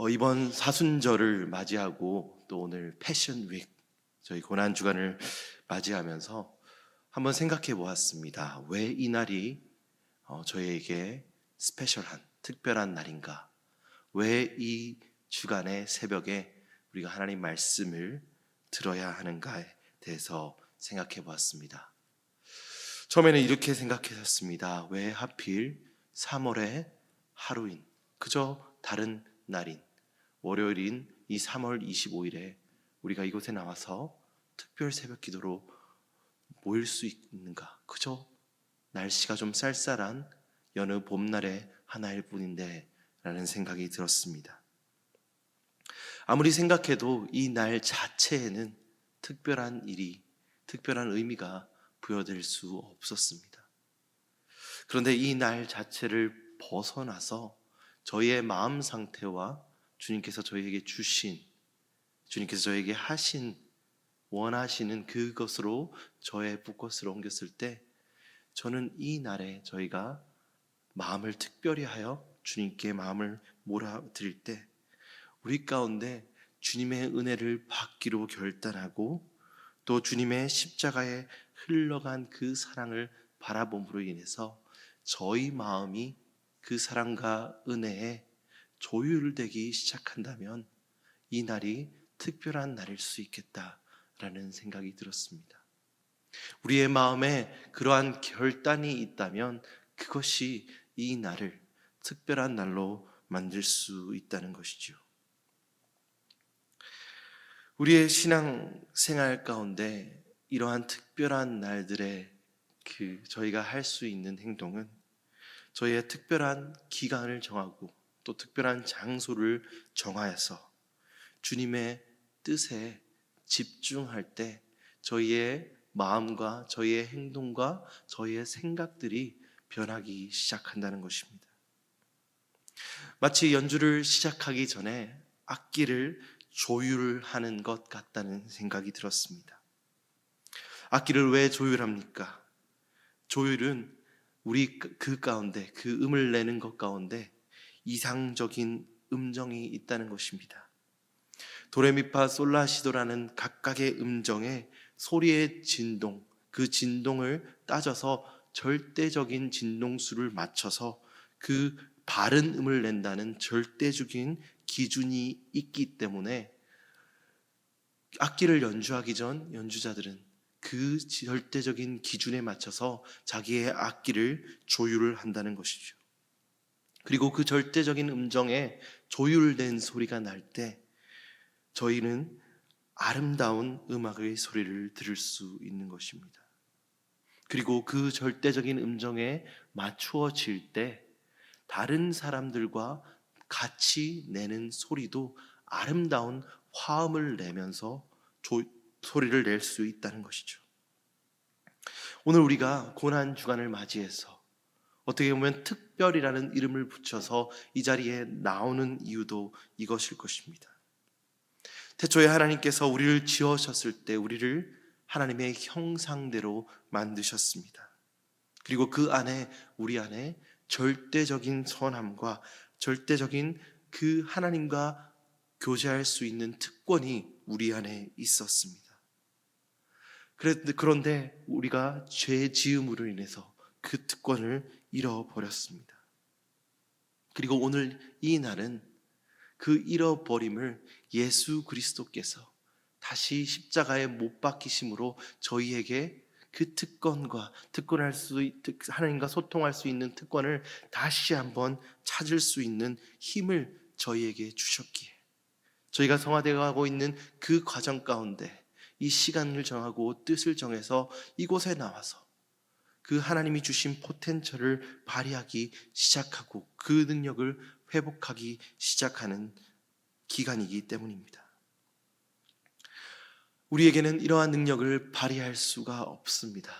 이번 사순절을 맞이하고 또 오늘 패션 윅 저희 고난 주간을 맞이하면서 한번 생각해 보았습니다. 왜 이 날이 저희에게 스페셜한 특별한 날인가? 왜 이 주간의 새벽에 우리가 하나님 말씀을 들어야 하는가에 대해서 생각해 보았습니다. 처음에는 이렇게 생각했었습니다. 왜 하필 3월의 하루인, 그저 다른 날인 월요일인 이 3월 25일에 우리가 이곳에 나와서 특별 새벽 기도로 모일 수 있는가? 그저 날씨가 좀 쌀쌀한 여느 봄날의 하나일 뿐인데 라는 생각이 들었습니다. 아무리 생각해도 이 날 자체에는 특별한 일이, 특별한 의미가 부여될 수 없었습니다. 그런데 이 날 자체를 벗어나서 저희의 마음 상태와 주님께서 저희에게 주신, 주님께서 저에게 하신, 원하시는 그것으로 저의 붓것을 옮겼을 때 저는 이 날에 저희가 마음을 특별히 하여 주님께 마음을 몰아드릴 때 우리 가운데 주님의 은혜를 받기로 결단하고 또 주님의 십자가에 흘러간 그 사랑을 바라봄으로 인해서 저희 마음이 그 사랑과 은혜에 조율되기 시작한다면 이 날이 특별한 날일 수 있겠다라는 생각이 들었습니다. 우리의 마음에 그러한 결단이 있다면 그것이 이 날을 특별한 날로 만들 수 있다는 것이죠. 우리의 신앙 생활 가운데 이러한 특별한 날들에 저희가 할 수 있는 행동은 저희의 특별한 기간을 정하고 또 특별한 장소를 정하여서 주님의 뜻에 집중할 때 저희의 마음과 저희의 행동과 저희의 생각들이 변하기 시작한다는 것입니다. 마치 연주를 시작하기 전에 악기를 조율하는 것 같다는 생각이 들었습니다. 악기를 왜 조율합니까? 조율은 우리 그 가운데, 그 음을 내는 것 가운데 이상적인 음정이 있다는 것입니다. 도레미파 솔라시도라는 각각의 음정에 소리의 진동, 그 진동을 따져서 절대적인 진동수를 맞춰서 그 바른 음을 낸다는 절대적인 기준이 있기 때문에 악기를 연주하기 전 연주자들은 그 절대적인 기준에 맞춰서 자기의 악기를 조율을 한다는 것이죠. 그리고 그 절대적인 음정에 조율된 소리가 날 때 저희는 아름다운 음악의 소리를 들을 수 있는 것입니다. 그리고 그 절대적인 음정에 맞추어질 때 다른 사람들과 같이 내는 소리도 아름다운 화음을 내면서 소리를 낼 수 있다는 것이죠. 오늘 우리가 고난 주간을 맞이해서 어떻게 보면 특별이라는 이름을 붙여서 이 자리에 나오는 이유도 이것일 것입니다. 태초에 하나님께서 우리를 지으셨을 때 우리를 하나님의 형상대로 만드셨습니다. 그리고 그 안에 우리 안에 절대적인 선함과 절대적인 그 하나님과 교제할 수 있는 특권이 우리 안에 있었습니다. 그런데 우리가 죄 지음으로 인해서 그 특권을 잃어버렸습니다. 그리고 오늘 이 날은 그 잃어버림을 예수 그리스도께서 다시 십자가에 못 박히심으로 저희에게 그 특권할 하나님과 소통할 수 있는 특권을 다시 한번 찾을 수 있는 힘을 저희에게 주셨기에 저희가 성화되어 가고 있는 그 과정 가운데 이 시간을 정하고 뜻을 정해서 이곳에 나와서 그 하나님이 주신 포텐셜을 발휘하기 시작하고 그 능력을 회복하기 시작하는 기간이기 때문입니다. 우리에게는 이러한 능력을 발휘할 수가 없습니다.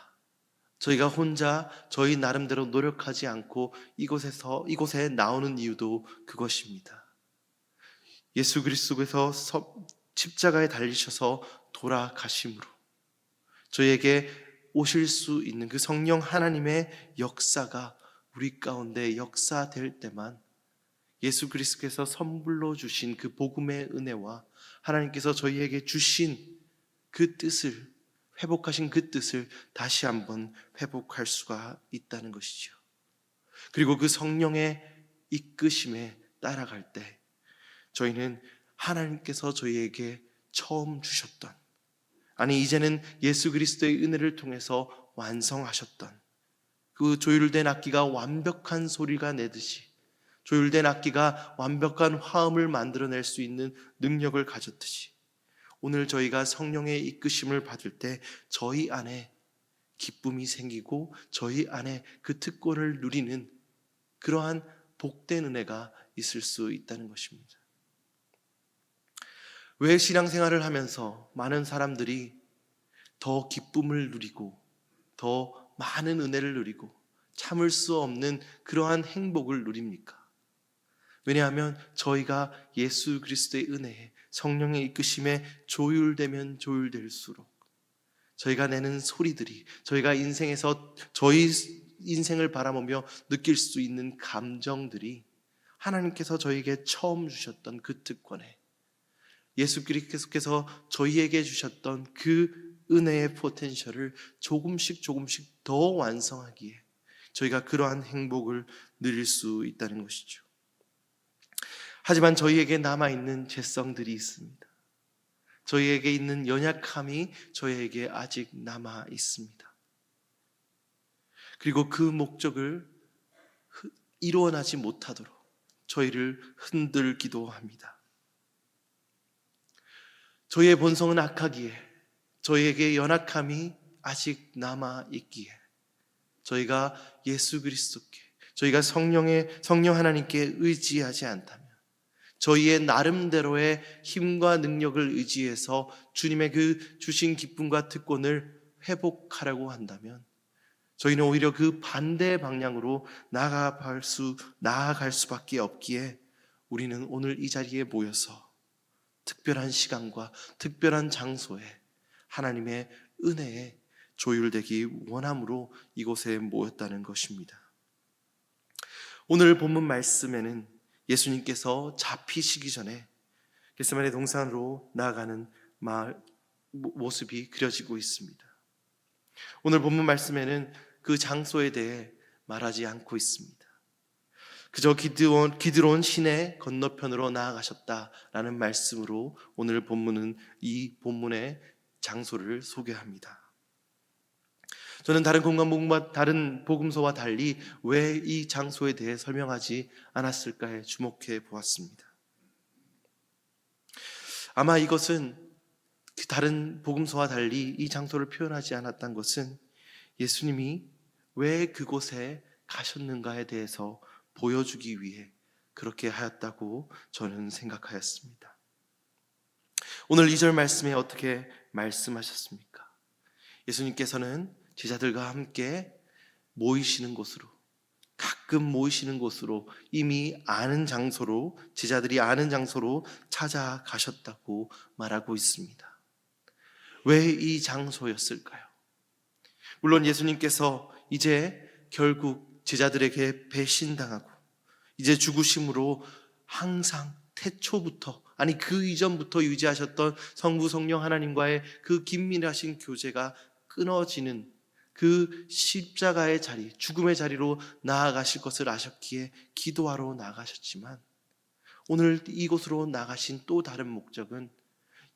저희가 혼자 저희 나름대로 노력하지 않고 이곳에 나오는 이유도 그것입니다. 예수 그리스도께서 십자가에 달리셔서 돌아가심으로 저희에게 오실 수 있는 그 성령 하나님의 역사가 우리 가운데 역사될 때만 예수 그리스도께서 선물로 주신 그 복음의 은혜와 하나님께서 저희에게 주신 그 뜻을, 회복하신 그 뜻을 다시 한번 회복할 수가 있다는 것이죠. 그리고 그 성령의 이끄심에 따라갈 때 저희는 하나님께서 저희에게 처음 주셨던, 아니 이제는 예수 그리스도의 은혜를 통해서 완성하셨던 그 조율된 악기가 완벽한 소리가 내듯이, 조율된 악기가 완벽한 화음을 만들어낼 수 있는 능력을 가졌듯이, 오늘 저희가 성령의 이끄심을 받을 때 저희 안에 기쁨이 생기고 저희 안에 그 특권을 누리는 그러한 복된 은혜가 있을 수 있다는 것입니다. 왜 신앙생활을 하면서 많은 사람들이 더 기쁨을 누리고 더 많은 은혜를 누리고 참을 수 없는 그러한 행복을 누립니까? 왜냐하면 저희가 예수 그리스도의 은혜에, 성령의 이끄심에 조율되면 조율될수록 저희가 내는 소리들이, 저희가 인생에서 저희 인생을 바라보며 느낄 수 있는 감정들이 하나님께서 저희에게 처음 주셨던 그 특권에, 예수 그리스도께서 저희에게 주셨던 그 은혜의 포텐셜을 조금씩 더 완성하기에 저희가 그러한 행복을 누릴 수 있다는 것이죠. 하지만 저희에게 남아있는 죄성들이 있습니다. 저희에게 있는 연약함이 저희에게 아직 남아 있습니다. 그리고 그 목적을 이루어나지 못하도록 저희를 흔들기도 합니다. 저희의 본성은 악하기에, 저희에게 연약함이 아직 남아 있기에 저희가 예수 그리스도께, 저희가 성령 하나님께 의지하지 않다면, 저희의 나름대로의 힘과 능력을 의지해서 주님의 그 주신 기쁨과 특권을 회복하려고 한다면 저희는 오히려 그 반대 방향으로 나아갈 수밖에 없기에 우리는 오늘 이 자리에 모여서 특별한 시간과 특별한 장소에 하나님의 은혜에 조율되기 원함으로 이곳에 모였다는 것입니다. 오늘 본문 말씀에는 예수님께서 잡히시기 전에 겟세마네 동산으로 나아가는 모습이 그려지고 있습니다. 오늘 본문 말씀에는 그 장소에 대해 말하지 않고 있습니다. 그저 기드론 시내 건너편으로 나아가셨다라는 말씀으로 오늘 본문은 이 본문의 장소를 소개합니다. 저는 다른 복음서와 달리 왜 이 장소에 대해 설명하지 않았을까에 주목해 보았습니다. 아마 이것은 다른 복음서와 달리 이 장소를 표현하지 않았던 것은 예수님이 왜 그곳에 가셨는가에 대해서 보여주기 위해 그렇게 하였다고 저는 생각하였습니다. 오늘 2절 말씀에 어떻게 말씀하셨습니까? 예수님께서는 제자들과 함께 모이시는 곳으로, 가끔 모이시는 곳으로, 이미 아는 장소로, 제자들이 아는 장소로 찾아가셨다고 말하고 있습니다. 왜 이 장소였을까요? 물론 예수님께서 이제 결국 제자들에게 배신당하고 이제 죽으심으로 항상 태초부터, 아니 그 이전부터 유지하셨던 성부 성령 하나님과의 그 긴밀하신 교제가 끊어지는 그 십자가의 자리, 죽음의 자리로 나아가실 것을 아셨기에 기도하러 나가셨지만 오늘 이곳으로 나가신 또 다른 목적은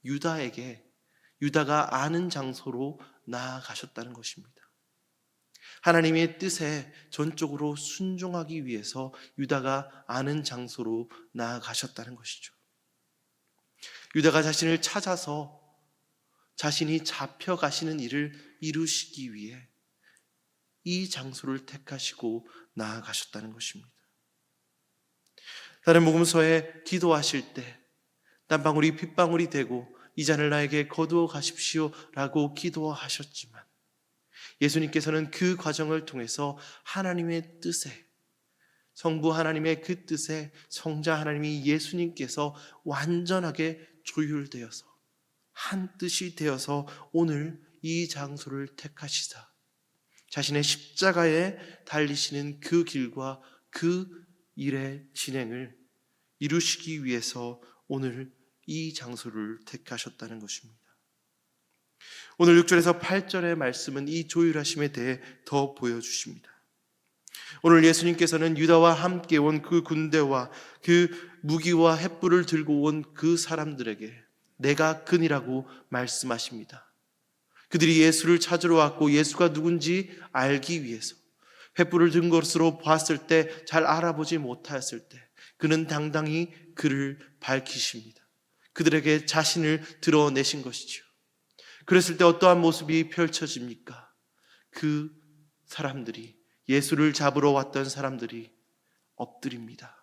유다가 아는 장소로 나아가셨다는 것입니다. 하나님의 뜻에 전적으로 순종하기 위해서 유다가 아는 장소로 나아가셨다는 것이죠. 유다가 자신을 찾아서 자신이 잡혀가시는 일을 이루시기 위해 이 장소를 택하시고 나아가셨다는 것입니다. 다른 복음서에 기도하실 때 땀방울이 핏방울이 되고 이 잔을 나에게 거두어 가십시오 라고 기도하셨지만 예수님께서는 그 과정을 통해서 하나님의 뜻에, 성부 하나님의 그 뜻에 성자 하나님이 예수님께서 완전하게 조율되어서 한 뜻이 되어서 오늘 이 장소를 택하시사 자신의 십자가에 달리시는 그 길과 그 일의 진행을 이루시기 위해서 오늘 이 장소를 택하셨다는 것입니다. 오늘 6절에서 8절의 말씀은 이 조율하심에 대해 더 보여주십니다. 오늘 예수님께서는 유다와 함께 온 그 군대와 그 무기와 횃불을 들고 온 그 사람들에게 내가 그니라고 말씀하십니다. 그들이 예수를 찾으러 왔고 예수가 누군지 알기 위해서 횃불을 든 것으로 봤을 때 잘 알아보지 못하였을 때 그는 당당히 그를 밝히십니다. 그들에게 자신을 드러내신 것이죠. 그랬을 때 어떠한 모습이 펼쳐집니까? 그 사람들이, 예수를 잡으러 왔던 사람들이 엎드립니다.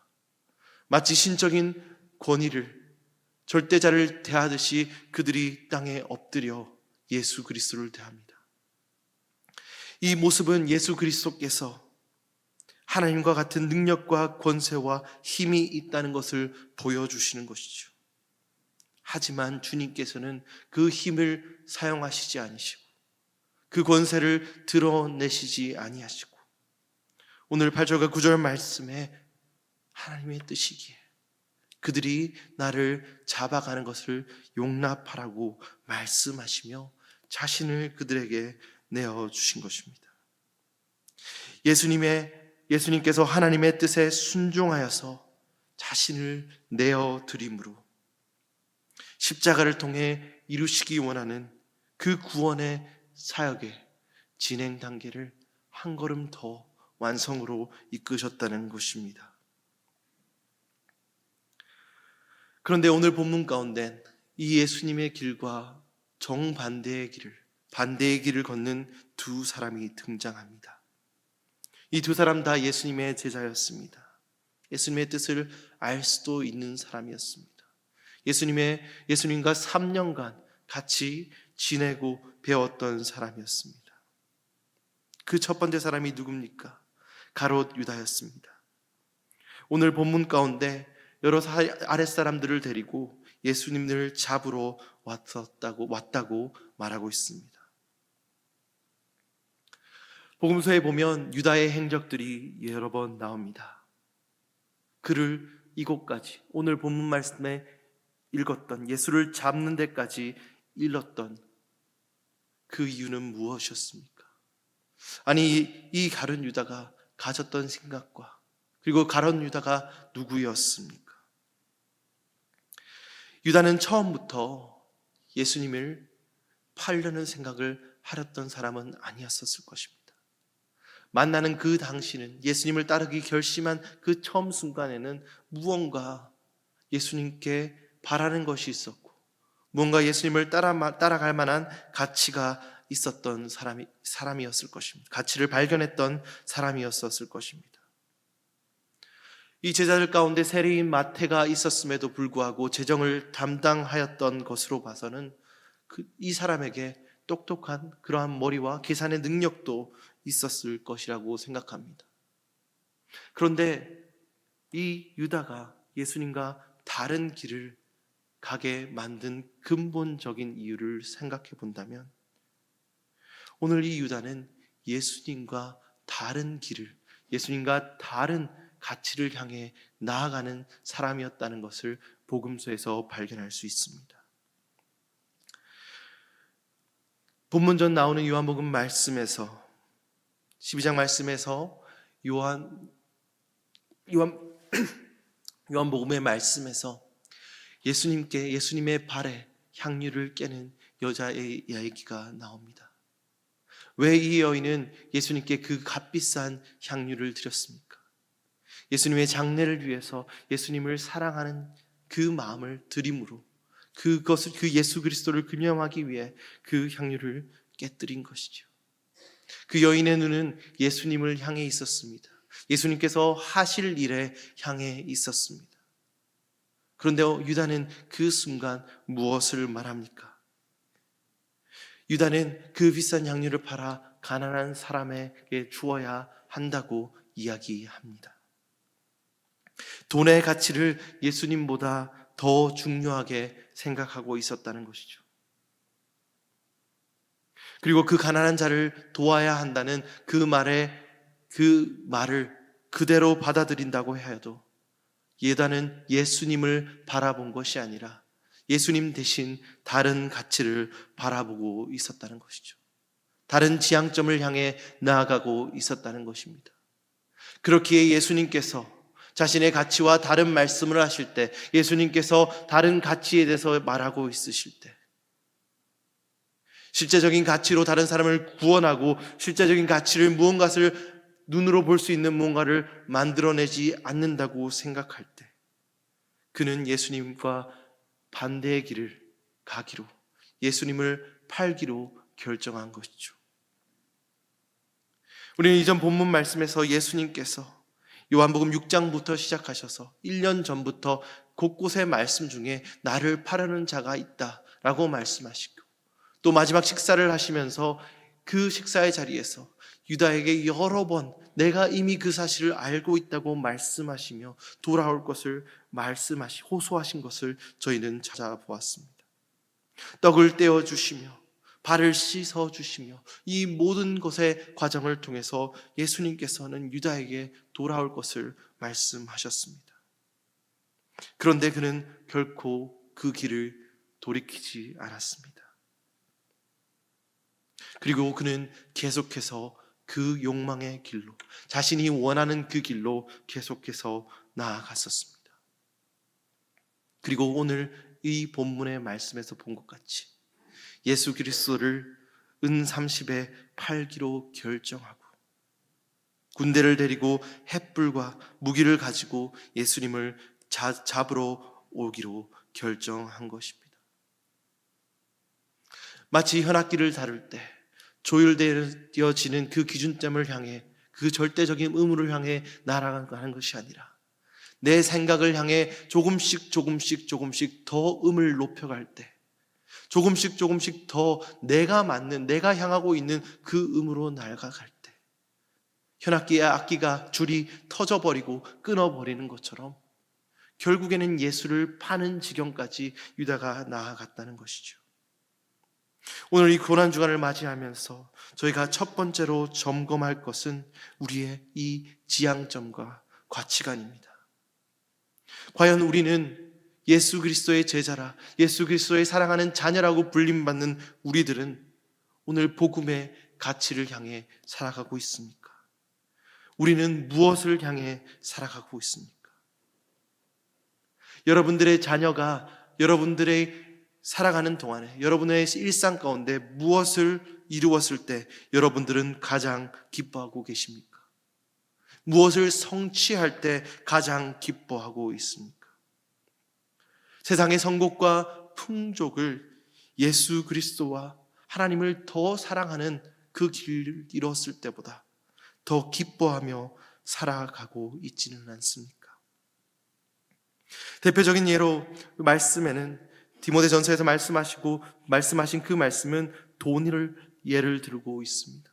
마치 신적인 권위를, 절대자를 대하듯이 그들이 땅에 엎드려 예수 그리스도를 대합니다. 이 모습은 예수 그리스도께서 하나님과 같은 능력과 권세와 힘이 있다는 것을 보여주시는 것이죠. 하지만 주님께서는 그 힘을 사용하시지 아니시고 그 권세를 드러내시지 아니하시고 오늘 8절과 9절 말씀에 하나님의 뜻이기에 그들이 나를 잡아가는 것을 용납하라고 말씀하시며 자신을 그들에게 내어주신 것입니다. 예수님께서 하나님의 뜻에 순종하여서 자신을 내어드림으로 십자가를 통해 이루시기 원하는 그 구원의 사역의 진행 단계를 한 걸음 더 완성으로 이끄셨다는 것입니다. 그런데 오늘 본문 가운데 이 예수님의 길과 정반대의 반대의 길을 걷는 두 사람이 등장합니다. 이 두 사람 다 예수님의 제자였습니다. 예수님의 뜻을 알 수도 있는 사람이었습니다. 예수님과 3년간 같이 지내고 배웠던 사람이었습니다. 그 첫 번째 사람이 누굽니까? 가롯 유다였습니다. 오늘 본문 가운데 여러 아랫사람들을 데리고 예수님을 잡으러 왔다고 말하고 있습니다. 복음서에 보면 유다의 행적들이 여러 번 나옵니다. 그를 이곳까지 오늘 본문 말씀에 읽었던 예수를 잡는 데까지 일렀던 그 이유는 무엇이었습니까? 아니 이 가룟 유다가 가졌던 생각과 그리고 가룟 유다가 누구였습니까? 유다는 처음부터 예수님을 팔려는 생각을 하렸던 사람은 아니었었을 것입니다. 만나는 그 당시는 예수님을 따르기 결심한 그 처음 순간에는 무언가 예수님께 바라는 것이 있었고 무언가 예수님을 따라갈 만한 가치가 있었던 사람이었을 것입니다. 가치를 발견했던 사람이었을 것입니다. 이 제자들 가운데 세리인 마태가 있었음에도 불구하고 재정을 담당하였던 것으로 봐서는 이 사람에게 똑똑한 그러한 머리와 계산의 능력도 있었을 것이라고 생각합니다. 그런데 이 유다가 예수님과 다른 길을 가게 만든 근본적인 이유를 생각해 본다면 오늘 이 유다는 예수님과 다른 길을, 예수님과 다른 가치를 향해 나아가는 사람이었다는 것을 복음서에서 발견할 수 있습니다. 본문전 나오는 요한복음 말씀에서 12장 말씀에서 요한복음의 말씀에서 예수님의 발에 향유를 깨는 여자의 이야기가 나옵니다. 왜 이 여인은 예수님께 그 값비싼 향유를 드렸습니까? 예수님의 장례를 위해서 예수님을 사랑하는 그 마음을 드림으로 그 예수 그리스도를 기념하기 위해 그 향유를 깨뜨린 것이죠. 그 여인의 눈은 예수님을 향해 있었습니다. 예수님께서 하실 일에 향해 있었습니다. 그런데 유다는 그 순간 무엇을 말합니까? 유다는 그 비싼 향유를 팔아 가난한 사람에게 주어야 한다고 이야기합니다. 돈의 가치를 예수님보다 더 중요하게 생각하고 있었다는 것이죠. 그리고 그 가난한 자를 도와야 한다는 그 말을 그대로 받아들인다고 해도 유다는 예수님을 바라본 것이 아니라 예수님 대신 다른 가치를 바라보고 있었다는 것이죠. 다른 지향점을 향해 나아가고 있었다는 것입니다. 그렇기에 예수님께서 자신의 가치와 다른 말씀을 하실 때, 예수님께서 다른 가치에 대해서 말하고 있으실 때, 실제적인 가치로 다른 사람을 구원하고 실제적인 가치를 무언가를 눈으로 볼 수 있는 무언가를 만들어내지 않는다고 생각할 때 그는 예수님과 반대의 길을 가기로, 예수님을 팔기로 결정한 것이죠. 우리는 이전 본문 말씀에서 예수님께서 요한복음 6장부터 시작하셔서 1년 전부터 곳곳의 말씀 중에 나를 팔려는 자가 있다라고 말씀하시고, 또 마지막 식사를 하시면서 그 식사의 자리에서 유다에게 여러 번 내가 이미 그 사실을 알고 있다고 말씀하시며 돌아올 것을 호소하신 것을 저희는 찾아보았습니다. 떡을 떼어 주시며 발을 씻어 주시며 이 모든 것의 과정을 통해서 예수님께서는 유다에게 돌아올 것을 말씀하셨습니다. 그런데 그는 결코 그 길을 돌이키지 않았습니다. 그리고 그는 계속해서 그 욕망의 길로, 자신이 원하는 그 길로 계속해서 나아갔었습니다. 그리고 오늘 이 본문의 말씀에서 본 것 같이 예수 그리스도를 은 30에 팔기로 결정하고 군대를 데리고 횃불과 무기를 가지고 예수님을 잡으러 오기로 결정한 것입니다. 마치 현악기를 다룰 때 조율되어지는 그 기준점을 향해, 그 절대적인 의무를 향해 날아가는 것이 아니라 내 생각을 향해 조금씩 더 음을 높여갈 때, 조금씩 더 내가 향하고 있는 그 음으로 날아갈 때, 현악기의 악기가 줄이 터져버리고 끊어버리는 것처럼 결국에는 예수를 파는 지경까지 유다가 나아갔다는 것이죠. 오늘 이 고난주간을 맞이하면서 저희가 첫 번째로 점검할 것은 우리의 이 지향점과 가치관입니다. 과연 우리는 예수 그리스도의 제자라, 예수 그리스도의 사랑하는 자녀라고 불림받는 우리들은 오늘 복음의 가치를 향해 살아가고 있습니까? 우리는 무엇을 향해 살아가고 있습니까? 여러분들의 자녀가 여러분들의 살아가는 동안에 여러분의 일상 가운데 무엇을 이루었을 때 여러분들은 가장 기뻐하고 계십니까? 무엇을 성취할 때 가장 기뻐하고 있습니까? 세상의 성공과 풍족을 예수 그리스도와 하나님을 더 사랑하는 그 길을 이뤘을 때보다 더 기뻐하며 살아가고 있지는 않습니까? 대표적인 예로 말씀에는 디모데전서에서 말씀하신 그 말씀은 돈을 예를 들고 있습니다.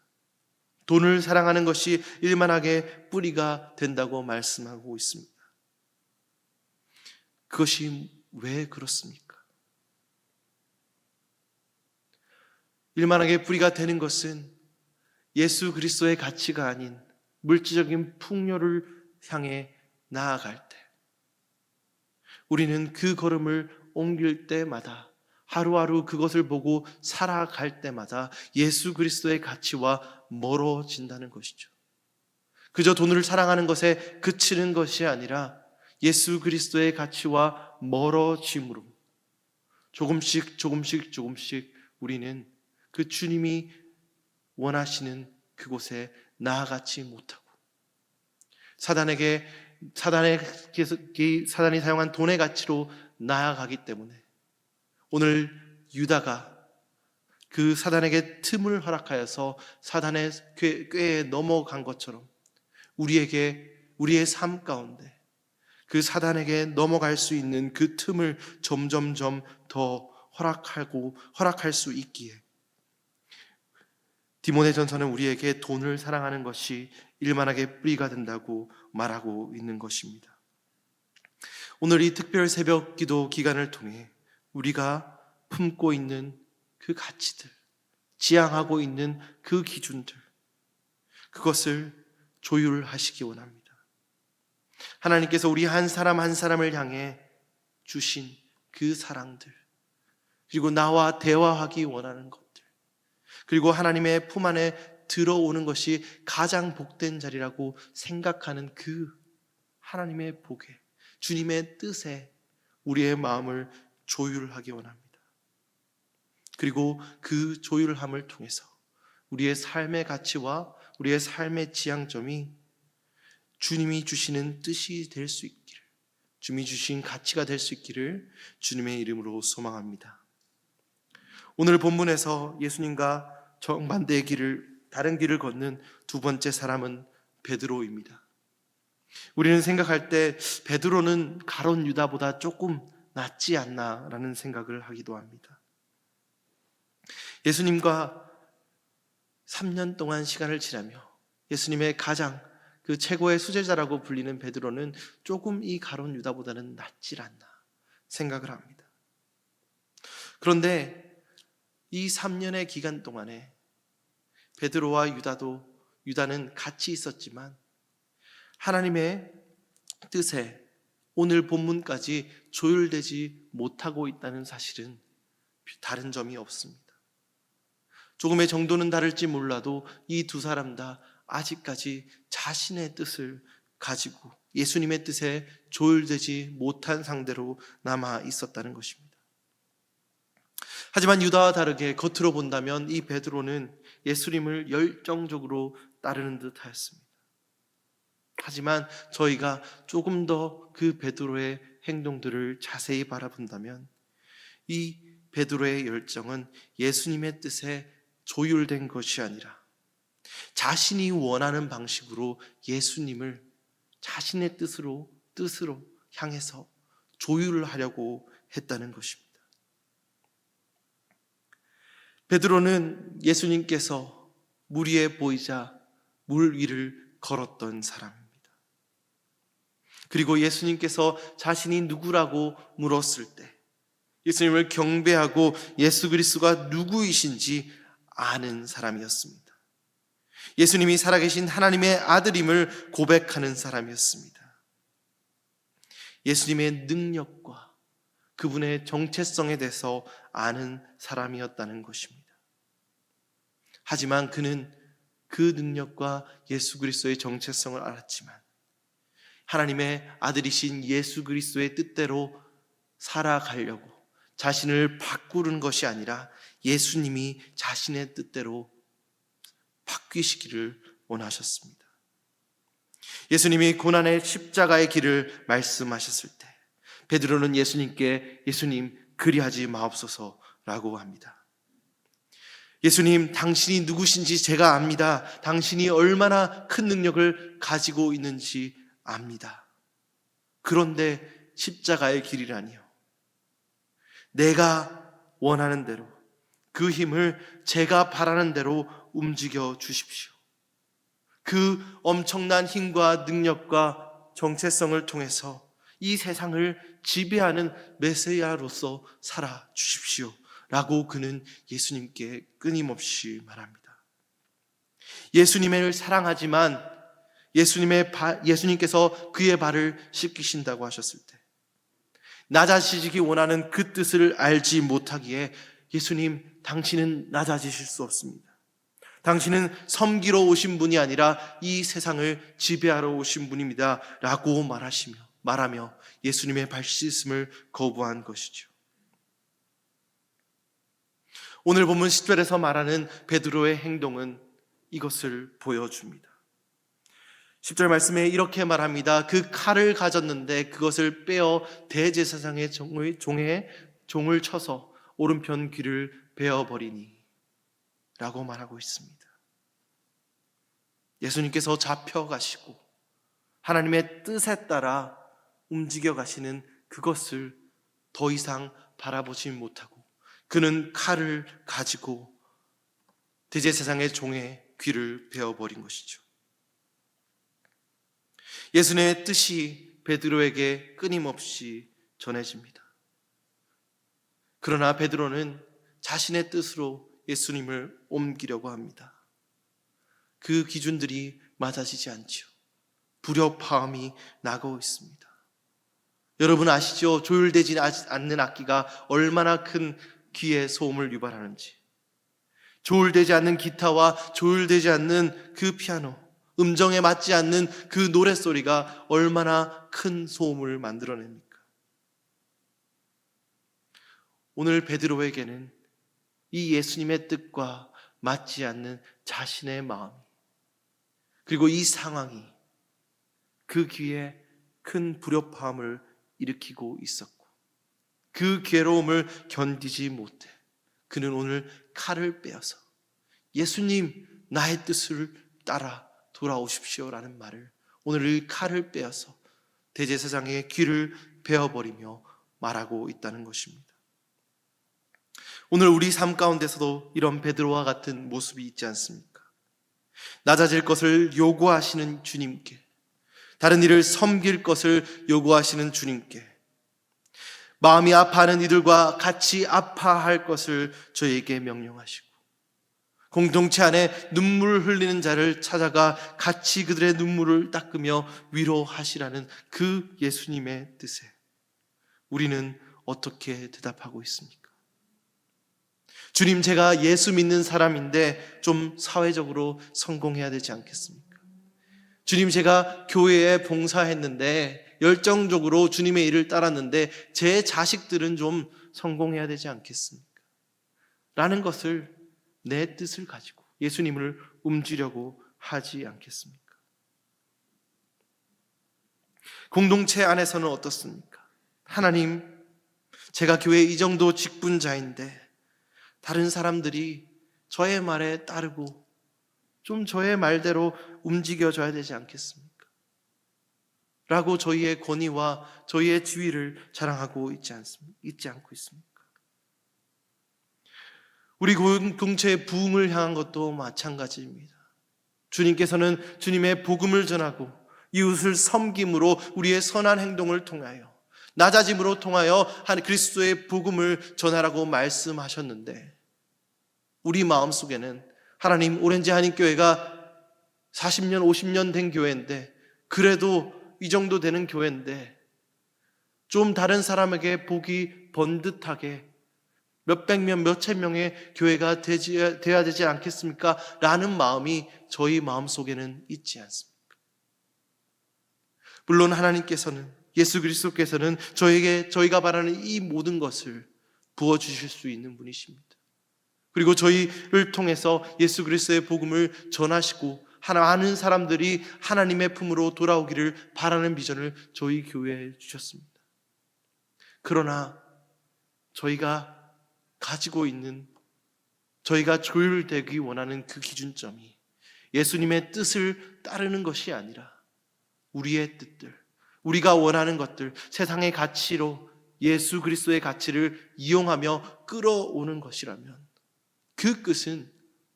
돈을 사랑하는 것이 일만하게 뿌리가 된다고 말씀하고 있습니다. 그것이 왜 그렇습니까? 일만하게 뿌리가 되는 것은 예수 그리스도의 가치가 아닌 물질적인 풍요를 향해 나아갈 때, 우리는 그 걸음을 옮길 때마다, 하루하루 그것을 보고 살아갈 때마다 예수 그리스도의 가치와 멀어진다는 것이죠. 그저 돈을 사랑하는 것에 그치는 것이 아니라 예수 그리스도의 가치와 멀어짐으로 조금씩 우리는 그 주님이 원하시는 그곳에 나아가지 못하고 사단이 사용한 돈의 가치로 나아가기 때문에 오늘 유다가 그 사단에게 틈을 허락하여서 사단의 꾀에 넘어간 것처럼 우리의 삶 가운데 그 사단에게 넘어갈 수 있는 그 틈을 점점점 더 허락할 수 있기에 디모데전서는 우리에게 돈을 사랑하는 것이 일만하게 뿌리가 된다고 말하고 있는 것입니다. 오늘 이 특별 새벽 기도 기간을 통해 우리가 품고 있는 그 가치들, 지향하고 있는 그 기준들, 그것을 조율하시기 원합니다. 하나님께서 우리 한 사람 한 사람을 향해 주신 그 사랑들, 그리고 나와 대화하기 원하는 것들, 그리고 하나님의 품 안에 들어오는 것이 가장 복된 자리라고 생각하는 그 하나님의 복에, 주님의 뜻에 우리의 마음을 조율하기 원합니다. 그리고 그 조율함을 통해서 우리의 삶의 가치와 우리의 삶의 지향점이 주님이 주시는 뜻이 될 수 있기를, 주님이 주신 가치가 될 수 있기를 주님의 이름으로 소망합니다. 오늘 본문에서 예수님과 정반대의 길을, 다른 길을 걷는 두 번째 사람은 베드로입니다. 우리는 생각할 때 베드로는 가룟 유다보다 조금 낫지 않나라는 생각을 하기도 합니다. 예수님과 3년 동안 시간을 지나며 예수님의 가장 그 최고의 수제자라고 불리는 베드로는 조금 이 가룟 유다보다는 낫지 않나 생각을 합니다. 그런데 이 3년의 기간 동안에 베드로와 유다는 같이 있었지만 하나님의 뜻에 오늘 본문까지 조율되지 못하고 있다는 사실은 다른 점이 없습니다. 조금의 정도는 다를지 몰라도 이 두 사람 다 아직까지 자신의 뜻을 가지고 예수님의 뜻에 조율되지 못한 상태로 남아 있었다는 것입니다. 하지만 유다와 다르게 겉으로 본다면 이 베드로는 예수님을 열정적으로 따르는 듯 하였습니다. 하지만 저희가 조금 더 그 베드로의 행동들을 자세히 바라본다면 이 베드로의 열정은 예수님의 뜻에 조율된 것이 아니라 자신이 원하는 방식으로 예수님을 자신의 뜻으로 향해서 조율을 하려고 했다는 것입니다. 베드로는 예수님께서 물 위에 보이자 물 위를 걸었던 사람입니다. 그리고 예수님께서 자신이 누구라고 물었을 때 예수님을 경배하고 예수 그리스도가 누구이신지 아는 사람이었습니다. 예수님이 살아계신 하나님의 아들임을 고백하는 사람이었습니다. 예수님의 능력과 그분의 정체성에 대해서 아는 사람이었다는 것입니다. 하지만 그는 그 능력과 예수 그리스도의 정체성을 알았지만 하나님의 아들이신 예수 그리스도의 뜻대로 살아가려고 자신을 바꾸는 것이 아니라 예수님이 자신의 뜻대로 바뀌시기를 원하셨습니다. 예수님이 고난의 십자가의 길을 말씀하셨을 때 베드로는 예수님께 예수님 그리하지 마옵소서라고 합니다. 예수님, 당신이 누구신지 제가 압니다. 당신이 얼마나 큰 능력을 가지고 있는지 압니다. 그런데 십자가의 길이라니요. 내가 원하는 대로 그 힘을 제가 바라는 대로 움직여 주십시오. 그 엄청난 힘과 능력과 정체성을 통해서 이 세상을 지배하는 메시아로서 살아 주십시오 라고 그는 예수님께 끊임없이 말합니다. 예수님을 사랑하지만 예수님께서 그의 발을 씻기신다고 하셨을 때 낮아지기 원하는 그 뜻을 알지 못하기에 예수님, 당신은 낮아지실 수 없습니다. 당신은 섬기러 오신 분이 아니라 이 세상을 지배하러 오신 분입니다 라고 말하며 예수님의 발 씻음을 거부한 것이죠. 오늘 본문 10절에서 말하는 베드로의 행동은 이것을 보여줍니다. 10절 말씀에 이렇게 말합니다. 그 칼을 가졌는데 그것을 빼어 대제사장의 종을 쳐서 오른편 귀를 베어버리니 라고 말하고 있습니다. 예수님께서 잡혀가시고 하나님의 뜻에 따라 움직여 가시는 그것을 더 이상 바라보지 못하고 그는 칼을 가지고 대제사장의 종의 귀를 베어버린 것이죠. 예수님의 뜻이 베드로에게 끊임없이 전해집니다. 그러나 베드로는 자신의 뜻으로 예수님을 옮기려고 합니다. 그 기준들이 맞아지지 않지요. 불협화음이 나고 있습니다. 여러분 아시죠? 조율되지 않는 악기가 얼마나 큰 귀의 소음을 유발하는지. 조율되지 않는 기타와 조율되지 않는 그 피아노, 음정에 맞지 않는 그 노랫소리가 얼마나 큰 소음을 만들어냅니까? 오늘 베드로에게는 이 예수님의 뜻과 맞지 않는 자신의 마음, 그리고 이 상황이 그 귀에 큰 불협화음을 일으키고 있었고, 그 괴로움을 견디지 못해 그는 오늘 칼을 빼어서 예수님, 나의 뜻을 따라 돌아오십시오라는 말을, 오늘 이 칼을 빼어서 대제사장의 귀를 베어버리며 말하고 있다는 것입니다. 오늘 우리 삶 가운데서도 이런 베드로와 같은 모습이 있지 않습니까? 낮아질 것을 요구하시는 주님께, 다른 이를 섬길 것을 요구하시는 주님께, 마음이 아파하는 이들과 같이 아파할 것을 저에게 명령하시고, 공동체 안에 눈물 흘리는 자를 찾아가 같이 그들의 눈물을 닦으며 위로하시라는 그 예수님의 뜻에 우리는 어떻게 대답하고 있습니까? 주님, 제가 예수 믿는 사람인데 좀 사회적으로 성공해야 되지 않겠습니까? 주님, 제가 교회에 봉사했는데 열정적으로 주님의 일을 따랐는데 제 자식들은 좀 성공해야 되지 않겠습니까? 라는 것을, 내 뜻을 가지고 예수님을 움직이려고 하지 않겠습니까? 공동체 안에서는 어떻습니까? 하나님, 제가 교회 이 정도 직분자인데 다른 사람들이 저의 말에 따르고 좀 저의 말대로 움직여줘야 되지 않겠습니까? 라고 저희의 권위와 저희의 지위를 자랑하고 있지 않고 있습니까? 우리 공동체의 부흥을 향한 것도 마찬가지입니다. 주님께서는 주님의 복음을 전하고 이웃을 섬김으로 우리의 선한 행동을 통하여, 낮아짐으로 통하여 한 그리스도의 복음을 전하라고 말씀하셨는데, 우리 마음속에는 하나님, 오렌지 한인교회가 40년, 50년 된 교회인데, 그래도 이 정도 되는 교회인데 좀 다른 사람에게 복이 번듯하게 몇백 명, 몇천 명의 교회가 되어야 되지 않겠습니까? 라는 마음이 저희 마음속에는 있지 않습니까? 물론 하나님께서는, 예수 그리스도께서는 저희가 바라는 이 모든 것을 부어주실 수 있는 분이십니다. 그리고 저희를 통해서 예수 그리스도의 복음을 전하시고 많은 사람들이 하나님의 품으로 돌아오기를 바라는 비전을 저희 교회에 주셨습니다. 그러나 저희가 가지고 있는, 저희가 조율되기 원하는 그 기준점이 예수님의 뜻을 따르는 것이 아니라 우리의 뜻들, 우리가 원하는 것들, 세상의 가치로 예수 그리스도의 가치를 이용하며 끌어오는 것이라면 그 끝은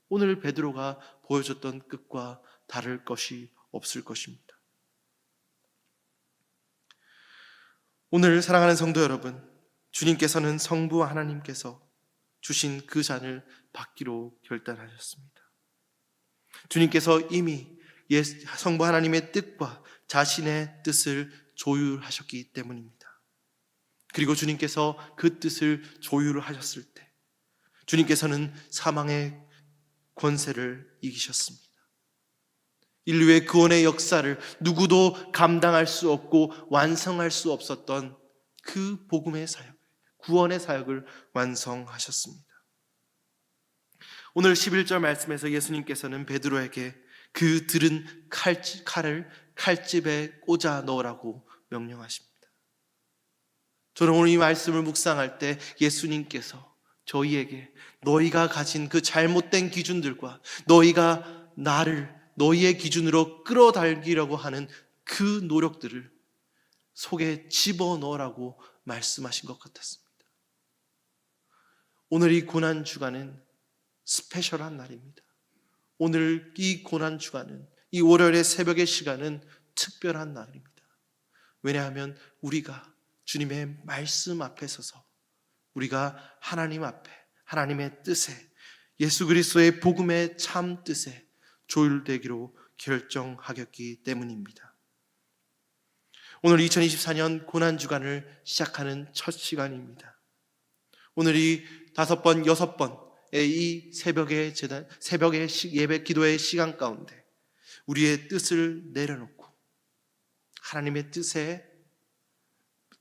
오늘 베드로가 보여줬던 끝과 다를 것이 없을 것입니다. 오늘 사랑하는 성도 여러분, 주님께서는 성부 하나님께서 주신 그 잔을 받기로 결단하셨습니다. 주님께서 이미 성부 하나님의 뜻과 자신의 뜻을 조율하셨기 때문입니다. 그리고 주님께서 그 뜻을 조율하셨을 때 주님께서는 사망의 권세를 이기셨습니다. 인류의 구원의 역사를 누구도 감당할 수 없고 완성할 수 없었던 그 복음의 사역, 구원의 사역을 완성하셨습니다. 오늘 11절 말씀에서 예수님께서는 베드로에게 그 들은 칼을 칼집에 꽂아 넣으라고 명령하십니다. 저는 오늘 이 말씀을 묵상할 때 예수님께서 저희에게 너희가 가진 그 잘못된 기준들과 너희가 나를 너희의 기준으로 끌어당기려고 하는 그 노력들을 속에 집어넣으라고 말씀하신 것 같았습니다. 오늘 이 고난주간은 스페셜한 날입니다. 오늘 이 고난주간은, 이 월요일의 새벽의 시간은 특별한 날입니다. 왜냐하면 우리가 주님의 말씀 앞에 서서 우리가 하나님 앞에, 하나님의 뜻에, 예수 그리스도의 복음의 참 뜻에 조율되기로 결정하였기 때문입니다. 오늘 2024년 고난주간을 시작하는 첫 시간입니다. 오늘 이 5번, 6번의 이 새벽의 예배 기도의 시간 가운데 우리의 뜻을 내려놓고 하나님의 뜻에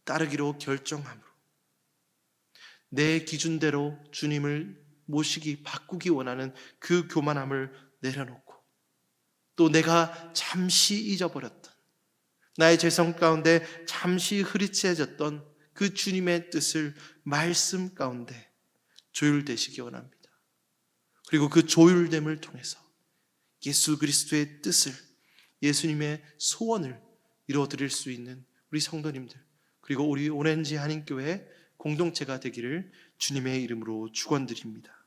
따르기로 결정함으로 내 기준대로 주님을 모시기, 바꾸기 원하는 그 교만함을 내려놓고 또 내가 잠시 잊어버렸던 나의 죄성 가운데 잠시 흐리채졌던 그 주님의 뜻을 말씀 가운데 조율되시기 원합니다. 그리고 그 조율됨을 통해서 예수 그리스도의 뜻을, 예수님의 소원을 이루어드릴 수 있는 우리 성도님들, 그리고 우리 오렌지 한인교회 공동체가 되기를 주님의 이름으로 축원드립니다.